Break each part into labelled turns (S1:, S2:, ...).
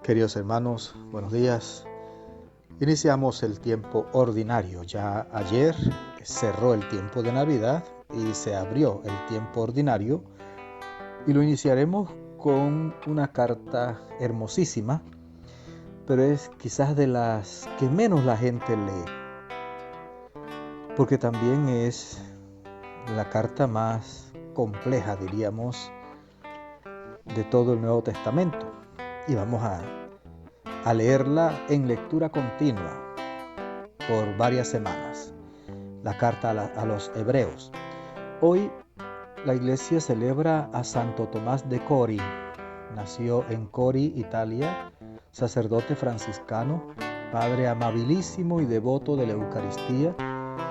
S1: Queridos hermanos, buenos días. Iniciamos el tiempo ordinario. Ya ayer cerró el tiempo de Navidad y se abrió el tiempo ordinario y lo iniciaremos con una carta hermosísima, pero es quizás de las que menos la gente lee, porque también es la carta más compleja, diríamos, de todo el Nuevo Testamento. Y vamos a leerla en lectura continua por varias semanas. La carta a los Hebreos. Hoy la iglesia celebra a Santo Tomás de Cori. Nació en Cori, Italia, sacerdote franciscano, padre amabilísimo y devoto de la Eucaristía.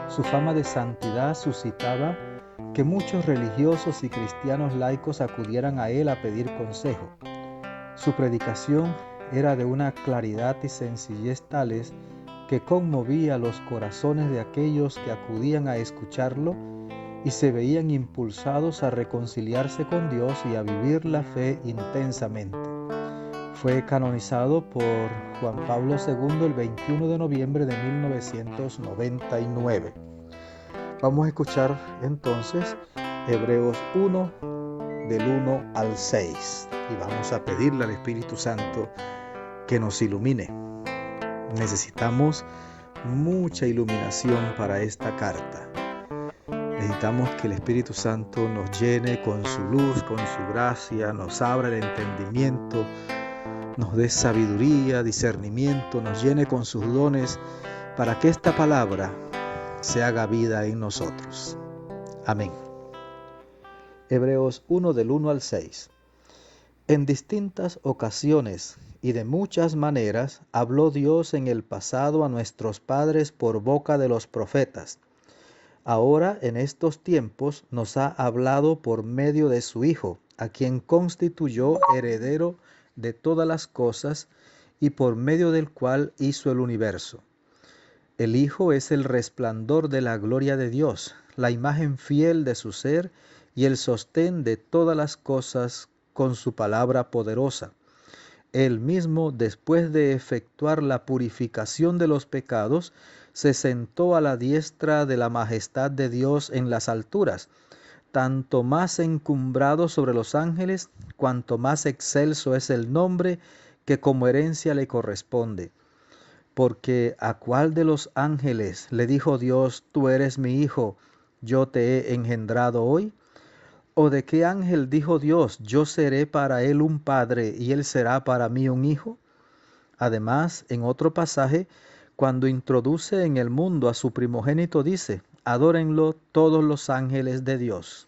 S1: Su fama de santidad suscitaba que muchos religiosos y cristianos laicos acudieran a él a pedir consejo. Su predicación era de una claridad y sencillez tales que conmovía los corazones de aquellos que acudían a escucharlo y se veían impulsados a reconciliarse con Dios y a vivir la fe intensamente. Fue canonizado por Juan Pablo II el 21 de noviembre de 1999. Vamos a escuchar entonces Hebreos 1 del 1 al 6 y vamos a pedirle al Espíritu Santo que nos ilumine. Necesitamos mucha iluminación para esta carta. Necesitamos que el Espíritu Santo nos llene con su luz, con su gracia, nos abra el entendimiento, nos dé sabiduría, discernimiento, nos llene con sus dones para que esta palabra se haga vida en nosotros. Amén. Hebreos 1 del 1 al 6. En distintas ocasiones y de muchas maneras habló Dios en el pasado a nuestros padres por boca de los profetas. Ahora, en estos tiempos, nos ha hablado por medio de su Hijo, a quien constituyó heredero de todas las cosas y por medio del cual hizo el universo. El Hijo es el resplandor de la gloria de Dios, la imagen fiel de su ser y el sostén de todas las cosas con su palabra poderosa. Él mismo, después de efectuar la purificación de los pecados, se sentó a la diestra de la majestad de Dios en las alturas, tanto más encumbrado sobre los ángeles, cuanto más excelso es el nombre que como herencia le corresponde. Porque ¿a cuál de los ángeles le dijo Dios, tú eres mi hijo, yo te he engendrado hoy? ¿O de qué ángel dijo Dios, yo seré para él un padre y él será para mí un hijo? Además, en otro pasaje, cuando introduce en el mundo a su primogénito, dice, adórenlo todos los ángeles de Dios.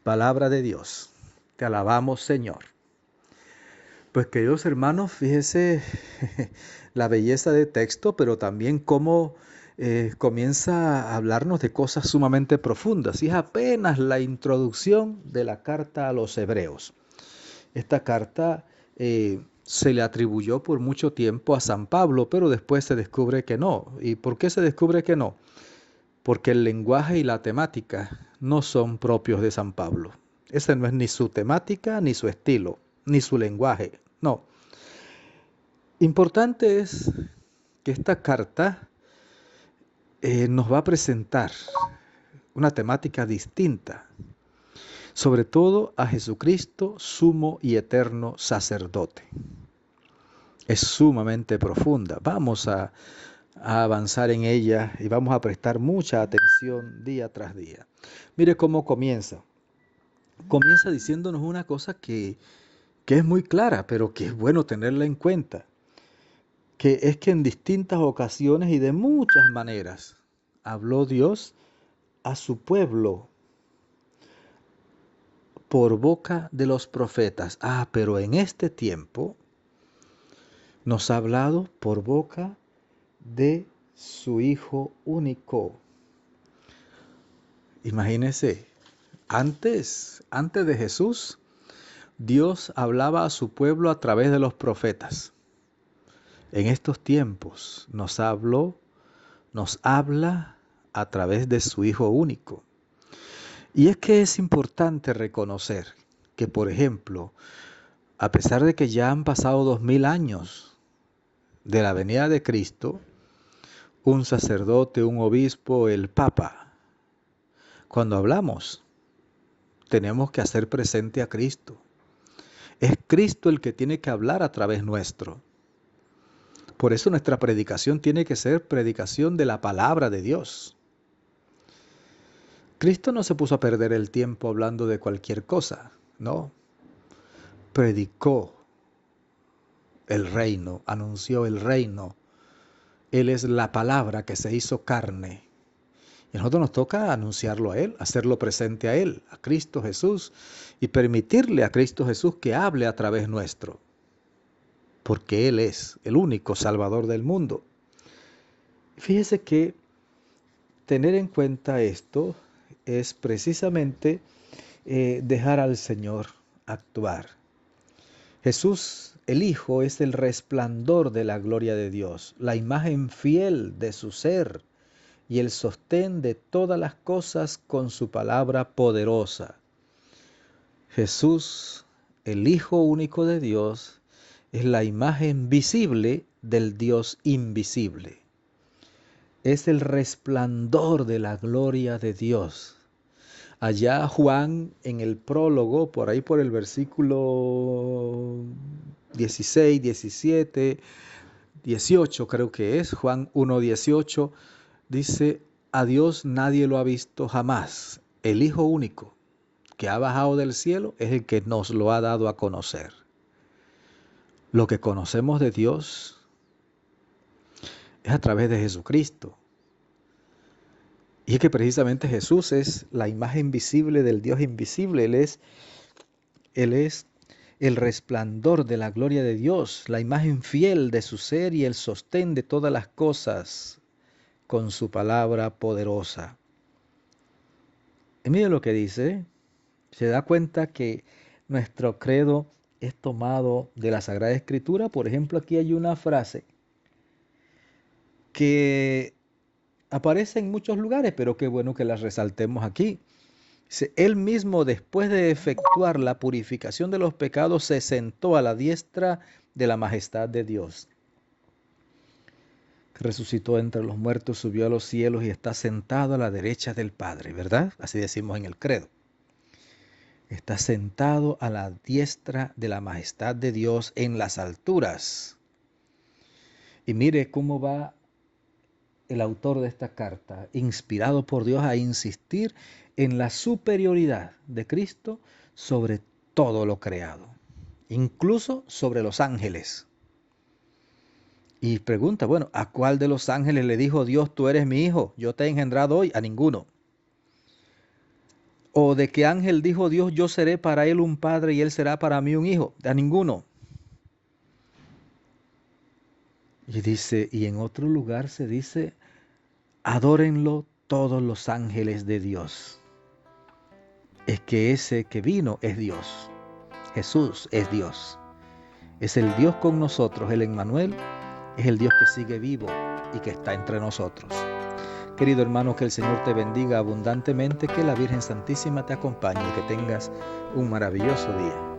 S1: Palabra de Dios. Te alabamos, Señor. Pues queridos hermanos, fíjese la belleza de texto, pero también cómo comienza a hablarnos de cosas sumamente profundas. Y es apenas la introducción de la carta a los Hebreos. Esta carta se le atribuyó por mucho tiempo a San Pablo, pero después se descubre que no. ¿Y por qué se descubre que no? Porque el lenguaje y la temática no son propios de San Pablo. Ese no es ni su temática, ni su estilo, ni su lenguaje. No. Importante es que esta carta nos va a presentar una temática distinta, sobre todo a Jesucristo, sumo y eterno sacerdote. Es sumamente profunda. Vamos a avanzar en ella y vamos a prestar mucha atención día tras día. Mire cómo comienza. Comienza diciéndonos una cosa que es muy clara, pero que es bueno tenerla en cuenta, que es que en distintas ocasiones y de muchas maneras habló Dios a su pueblo por boca de los profetas. Pero en este tiempo nos ha hablado por boca de su Hijo único. Imagínense, antes de Jesús, Dios hablaba a su pueblo a través de los profetas. En estos tiempos nos habla a través de su Hijo único. Y es que es importante reconocer que, por ejemplo, a pesar de que ya han pasado 2000 años de la venida de Cristo, un sacerdote, un obispo, el Papa, cuando hablamos, tenemos que hacer presente a Cristo. Es Cristo el que tiene que hablar a través nuestro. Por eso nuestra predicación tiene que ser predicación de la palabra de Dios. Cristo no se puso a perder el tiempo hablando de cualquier cosa, no. Predicó el reino, anunció el reino. Él es la palabra que se hizo carne. Y a nosotros nos toca anunciarlo a Él, hacerlo presente a Él, a Cristo Jesús, y permitirle a Cristo Jesús que hable a través nuestro. Porque Él es el único Salvador del mundo. Fíjese que tener en cuenta esto es precisamente dejar al Señor actuar. Jesús, el Hijo, es el resplandor de la gloria de Dios, la imagen fiel de su ser y el sostén de todas las cosas con su palabra poderosa. Jesús, el Hijo único de Dios, es la imagen visible del Dios invisible. Es el resplandor de la gloria de Dios. Allá Juan en el prólogo, por ahí por el versículo 16, 17, 18 creo que es, Juan 1:18, dice, a Dios nadie lo ha visto jamás. El Hijo único que ha bajado del cielo es el que nos lo ha dado a conocer. Lo que conocemos de Dios es a través de Jesucristo. Y es que precisamente Jesús es la imagen visible del Dios invisible. Él es el resplandor de la gloria de Dios, la imagen fiel de su ser y el sostén de todas las cosas con su palabra poderosa. Y mire lo que dice. Se da cuenta que nuestro credo es tomado de la Sagrada Escritura. Por ejemplo, aquí hay una frase que aparece en muchos lugares, pero qué bueno que la resaltemos aquí. Él mismo, después de efectuar la purificación de los pecados, se sentó a la diestra de la majestad de Dios. Resucitó entre los muertos, subió a los cielos y está sentado a la derecha del Padre, ¿verdad? Así decimos en el credo. Está sentado a la diestra de la majestad de Dios en las alturas. Y mire cómo va el autor de esta carta, inspirado por Dios, a insistir en la superioridad de Cristo sobre todo lo creado, incluso sobre los ángeles. Y pregunta, bueno, ¿a cuál de los ángeles le dijo Dios, tú eres mi hijo, yo te he engendrado hoy? A ninguno. ¿O de qué ángel dijo Dios, yo seré para él un padre y él será para mí un hijo? A ninguno. Y dice, y en otro lugar se dice, adórenlo todos los ángeles de Dios. Es que ese que vino es Dios. Jesús es Dios. Es el Dios con nosotros, el Emmanuel, es el Dios que sigue vivo y que está entre nosotros. Querido hermano, que el Señor te bendiga abundantemente, que la Virgen Santísima te acompañe y que tengas un maravilloso día.